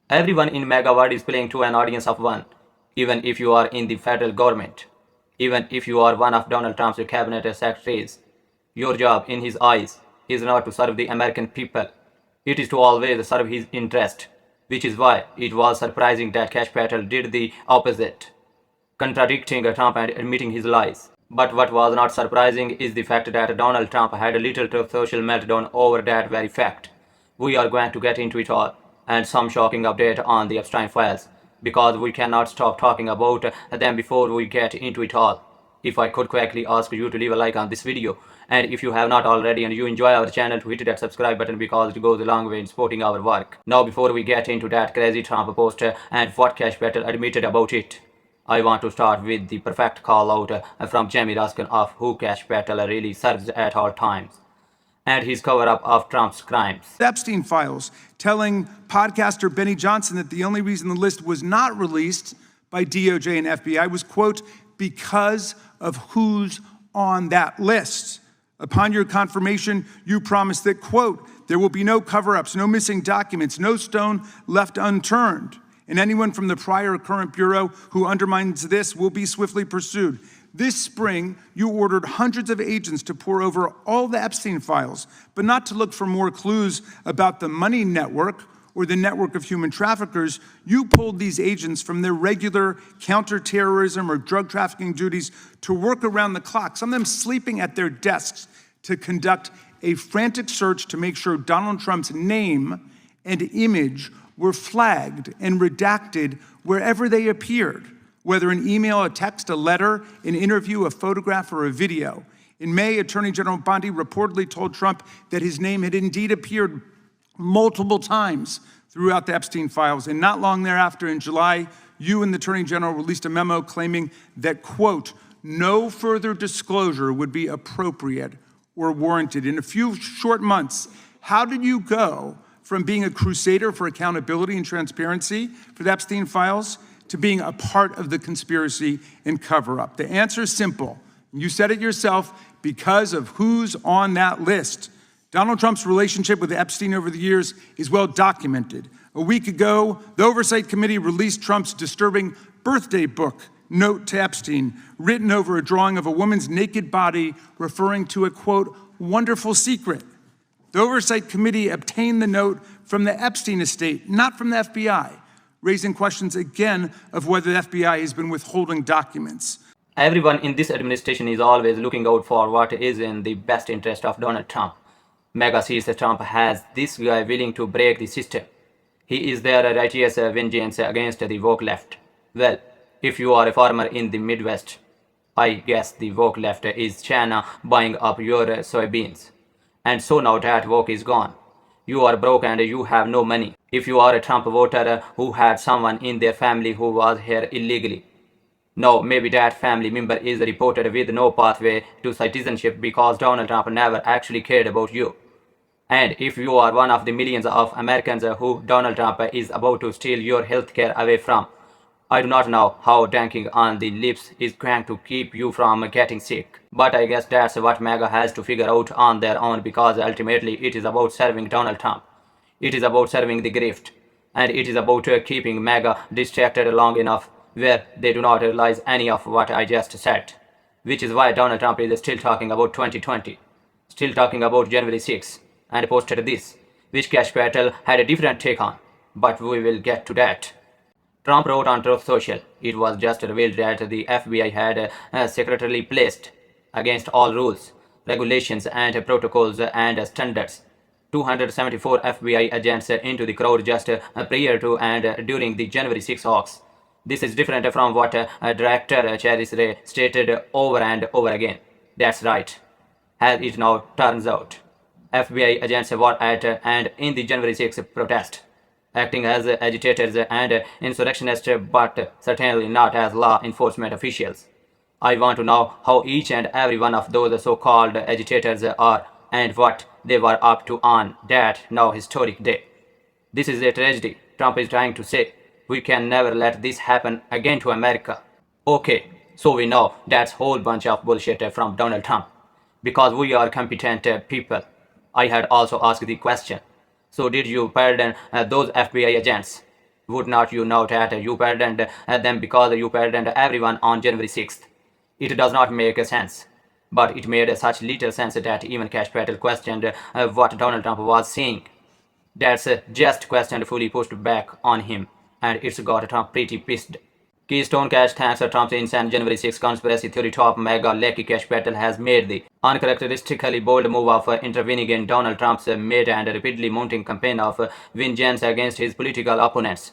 Everyone in MAGA world is playing to an audience of one, even if you are in the federal government, even if you are one of Donald Trump's cabinet secretaries. Your job, in his eyes, is not to serve the American people. It is to always serve his interest, which is why it was surprising that Cash Patel did the opposite, contradicting Trump and admitting his lies. But what was not surprising is the fact that Donald Trump had a little social meltdown over that very fact. We are going to get into it all, and some shocking update on the Epstein files, because we cannot stop talking about them before we get into it all. If I could quickly ask you to leave a like on this video, and if you have not already and you enjoy our channel, to hit that subscribe button because it goes a long way in supporting our work. Now before we get into that crazy Trump post and what Cash Patel admitted about it, I want to start with the perfect call out from Jamie Raskin of who Cash Patel really serves at all times, and his cover-up of Trump's crimes. Epstein files, telling podcaster Benny Johnson that the only reason the list was not released by DOJ and FBI was, quote, because of who's on that list. Upon your confirmation, you promised that, quote, there will be no cover-ups, no missing documents, no stone left unturned. And anyone from the prior or current Bureau who undermines this will be swiftly pursued. This spring, you ordered hundreds of agents to pore over all the Epstein files, but not to look for more clues about the money network or the network of human traffickers. You pulled these agents from their regular counterterrorism or drug trafficking duties to work around the clock, some of them sleeping at their desks, to conduct a frantic search to make sure Donald Trump's name and image were flagged and redacted wherever they appeared, whether an email, a text, a letter, an interview, a photograph, or a video. In May, Attorney General Bondi reportedly told Trump that his name had indeed appeared multiple times throughout the Epstein files. And not long thereafter, in July, you and the Attorney General released a memo claiming that, quote, no further disclosure would be appropriate or warranted. In a few short months, how did you go from being a crusader for accountability and transparency for the Epstein files to being a part of the conspiracy and cover-up? The answer is simple. You said it yourself, because of who's on that list. Donald Trump's relationship with Epstein over the years is well documented. A week ago, the Oversight Committee released Trump's disturbing birthday book, Note to Epstein, written over a drawing of a woman's naked body, referring to a, quote, wonderful secret. The Oversight Committee obtained the note from the Epstein estate, not from the FBI, raising questions again of whether the FBI has been withholding documents. Everyone in this administration is always looking out for what is in the best interest of Donald Trump. MAGA sees that Trump has this guy willing to break the system. He is their righteous vengeance against the woke left. Well, if you are a farmer in the Midwest, I guess the woke left is China buying up your soybeans. And so now that woke is gone. You are broke and you have no money. If you are a Trump voter who had someone in their family who was here illegally, now maybe that family member is reported with no pathway to citizenship because Donald Trump never actually cared about you. And if you are one of the millions of Americans who Donald Trump is about to steal your health care away from, I do not know how drinking on the lips is going to keep you from getting sick. But I guess that's what MAGA has to figure out on their own, because ultimately it is about serving Donald Trump. It is about serving the grift. And it is about keeping MAGA distracted long enough where they do not realize any of what I just said. Which is why Donald Trump is still talking about 2020. Still talking about January 6th. And posted this, which Cash Patel had a different take on. But we will get to that. Trump wrote on Truth Social, it was just revealed that the FBI had secretly placed, against all rules, regulations and protocols and standards, 274 FBI agents into the crowd just prior to and during the January 6 hoax. This is different from what Director Charis Ray stated over and over again. That's right, as it now turns out. FBI agents were at and in the January 6 protest, acting as agitators and insurrectionists, but certainly not as law enforcement officials. I want to know how each and every one of those so-called agitators are and what they were up to on that now historic day. This is a tragedy. Trump is trying to say, we can never let this happen again to America. Okay, so we know that's a whole bunch of bullshit from Donald Trump. Because we are competent people. I had also asked the question, so did you pardon those FBI agents? Would not you know that you pardoned them because you pardoned everyone on January 6th? It does not make sense. But it made such little sense that even Cash Patel questioned what Donald Trump was saying. That's just question fully pushed back on him, and it's got Trump pretty pissed. Keystone Cash thanks Trump's insane January 6 conspiracy theory top mega leaky Cash Patel has made the uncharacteristically bold move of intervening in Donald Trump's made and repeatedly mounting campaign of vengeance against his political opponents.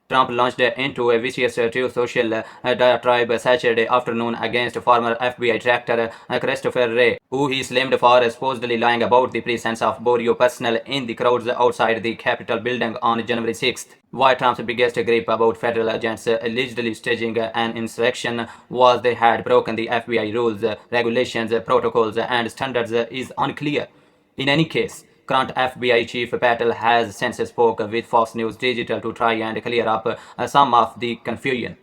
Trump launched into a vicious social diatribe Saturday afternoon against former FBI Director Christopher Wray, who he slammed for supposedly lying about the presence of Borio personnel in the crowds outside the Capitol building on January 6th. Why Trump's biggest gripe about federal agents allegedly staging an insurrection was they had broken the FBI rules, regulations, protocols, and standards is unclear. In any case, current FBI Chief PATEL has since spoke with Fox News Digital to try and clear up some of the confusion.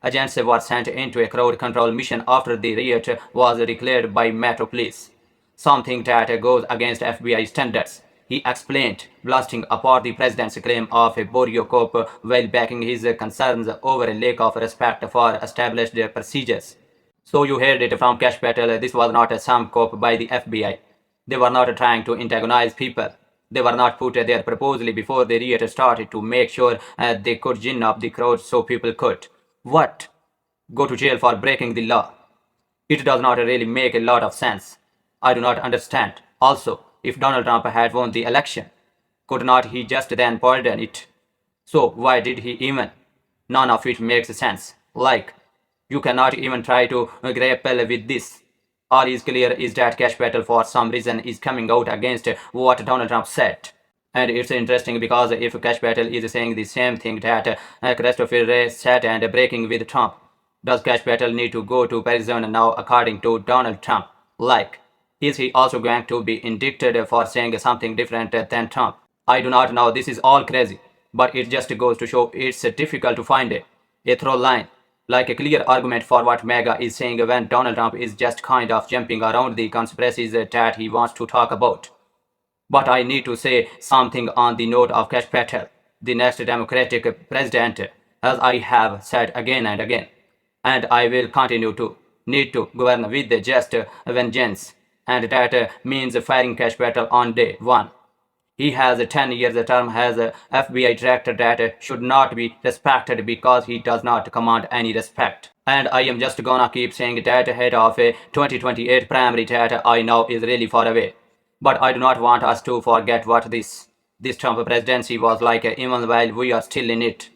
Agents were sent into a crowd control mission after the riot was declared by Metro Police, something that goes against FBI standards. He explained, blasting apart the president's claim of a Borio cop while backing his concerns over a lack of respect for established procedures. So you heard it from Cash Patel, this was not some cop by the FBI. They were not trying to antagonize people. They were not put there purposely before the riot started to make sure they could gin up the crowd so people could. What? Go to jail for breaking the law. It does not really make a lot of sense. I do not understand. Also, if Donald Trump had won the election, could not he just then pardon it? So why did he even? None of it makes sense. Like, you cannot even try to grapple with this. All is clear is that Cash Patel for some reason is coming out against what Donald Trump said. And it's interesting because if Cash Patel is saying the same thing that Christopher Wray said and breaking with Trump, does Cash Patel need to go to prison now according to Donald Trump? Like, is he also going to be indicted for saying something different than Trump? I do not know, this is all crazy, but it just goes to show it's difficult to find a through line, like a clear argument for what MAGA is saying when Donald Trump is just kind of jumping around the conspiracies that he wants to talk about. But I need to say something on the note of Cash Patel, the next Democratic president, as I have said again and again. And I will continue to need to govern with just vengeance, and that means firing Cash Patel on day one. He has a 10 years term as a FBI director that should not be respected because he does not command any respect. And I am just gonna keep saying that ahead of a 2028 primary that I know is really far away. But I do not want us to forget what this Trump presidency was like even while we are still in it.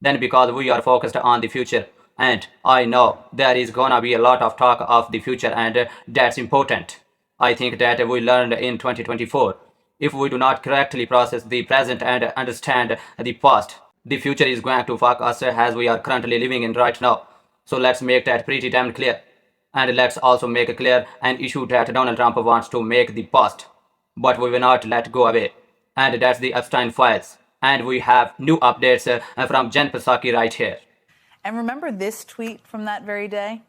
Then because we are focused on the future, and I know there is gonna be a lot of talk of the future and that's important. I think that we learned in 2024. If we do not correctly process the present and understand the past, the future is going to fuck us as we are currently living in right now. So let's make that pretty damn clear. And let's also make clear an issue that Donald Trump wants to make the past. But we will not let go away. And that's the Epstein files. And we have new updates from Jen Psaki right here. And remember this tweet from that very day?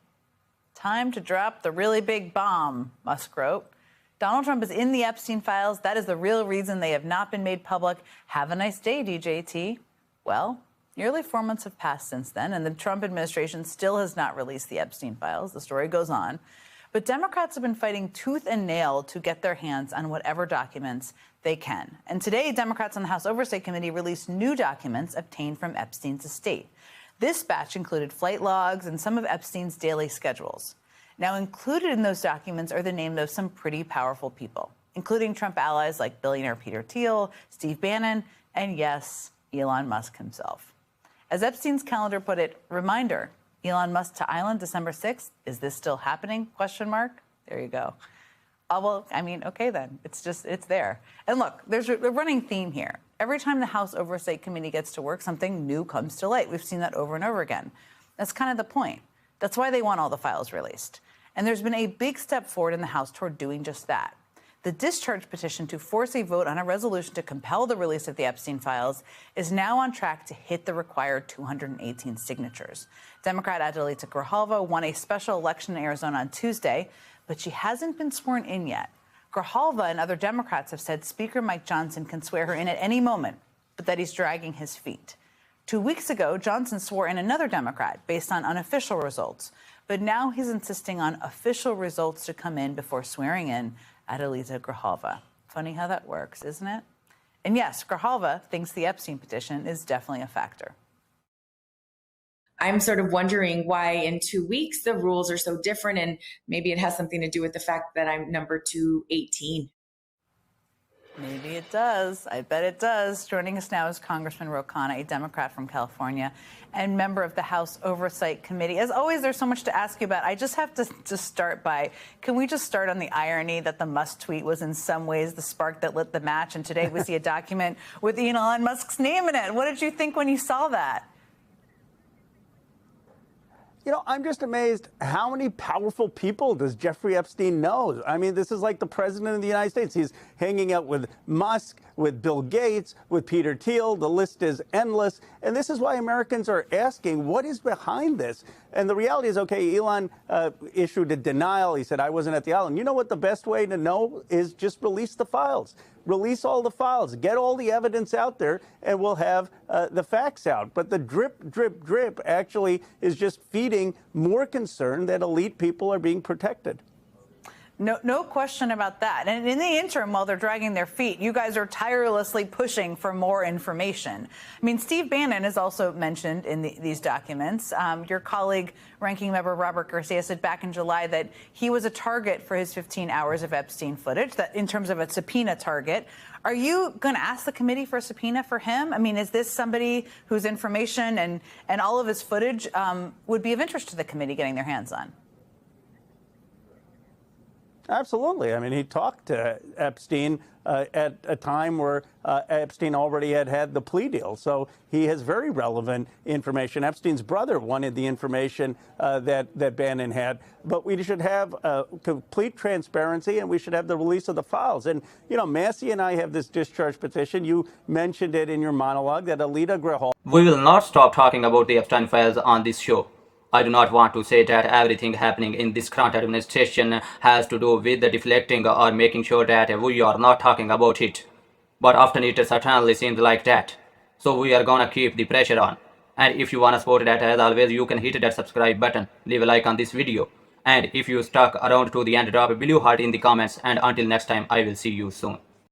Time to drop the really big bomb, Musk wrote. Donald Trump is in the Epstein files. That is the real reason they have not been made public. Have a nice day, DJT. Well, nearly 4 months have passed since then, and the Trump administration still has not released the Epstein files. The story goes on. But Democrats have been fighting tooth and nail to get their hands on whatever documents they can. And today, Democrats on the House Oversight Committee released new documents obtained from Epstein's estate. This batch included flight logs and some of Epstein's daily schedules. Now, included in those documents are the names of some pretty powerful people, including Trump allies like billionaire Peter Thiel, Steve Bannon, and yes, Elon Musk himself. As Epstein's calendar put it, reminder, Elon Musk to island December 6th. Is this still happening? Question mark. There you go. Well, I mean, okay then. It's there. And look, there's a running theme here. Every time the House Oversight Committee gets to work, something new comes to light. We've seen that over and over again. That's kind of the point. That's why they want all the files released. And there's been a big step forward in the House toward doing just that. The discharge petition to force a vote on a resolution to compel the release of the Epstein files is now on track to hit the required 218 signatures. Democrat Adelita Grijalva won a special election in Arizona on Tuesday, but she hasn't been sworn in yet. Grijalva and other Democrats have said Speaker Mike Johnson can swear her in at any moment, but that he's dragging his feet. 2 weeks ago, Johnson swore in another Democrat based on unofficial results. But now he's insisting on official results to come in before swearing in Adelita Grijalva. Funny how that works, isn't it? And yes, Grijalva thinks the Epstein petition is definitely a factor. I'm sort of wondering why in 2 weeks the rules are so different, and maybe it has something to do with the fact that I'm number 218. Maybe it does. I bet it does. Joining us now is Congressman Ro Khanna, a Democrat from California and member of the House Oversight Committee. As always, there's so much to ask you about. I just have to just start by, can we just start on the irony that the Musk tweet was in some ways the spark that lit the match, and today we see a document with Elon Musk's name in it. What did you think when you saw that? You know, I'm just amazed how many powerful people does Jeffrey Epstein know? I mean, this is like the president of the United States. He's hanging out with Musk, with Bill Gates, with Peter Thiel. The list is endless. And this is why Americans are asking, what is behind this? And the reality is, okay, Elon issued a denial. He said, I wasn't at the island. You know what the best way to know is just release the files. Release all the files, get all the evidence out there, and we'll have the facts out. But the drip, drip, drip actually is just feeding more concern that elite people are being protected. No question about that. And in the interim, while they're dragging their feet, you guys are tirelessly pushing for more information. I mean, Steve Bannon is also mentioned in these documents. Your colleague, Ranking Member Robert Garcia, said back in July that he was a target for his 15 hours of Epstein footage, that in terms of a subpoena target. Are you going to ask the committee for a subpoena for him? I mean, is this somebody whose information and all of his footage would be of interest to the committee getting their hands on? Absolutely. I mean, he talked to Epstein at a time where Epstein already had the plea deal. So he has very relevant information. Epstein's brother wanted the information that Bannon had. But we should have complete transparency, and we should have the release of the files. And, you know, Massey and I have this discharge petition. You mentioned it in your monologue that Alita Grijalva. We will not stop talking about the Epstein files on this show. I do not want to say that everything happening in this current administration has to do with the deflecting or making sure that we are not talking about it. But often it certainly seems like that. So we are gonna keep the pressure on. And if you wanna support that, as always, you can hit that subscribe button, leave a like on this video. And if you stuck around to the end, drop a blue heart in the comments. And until next time, I will see you soon.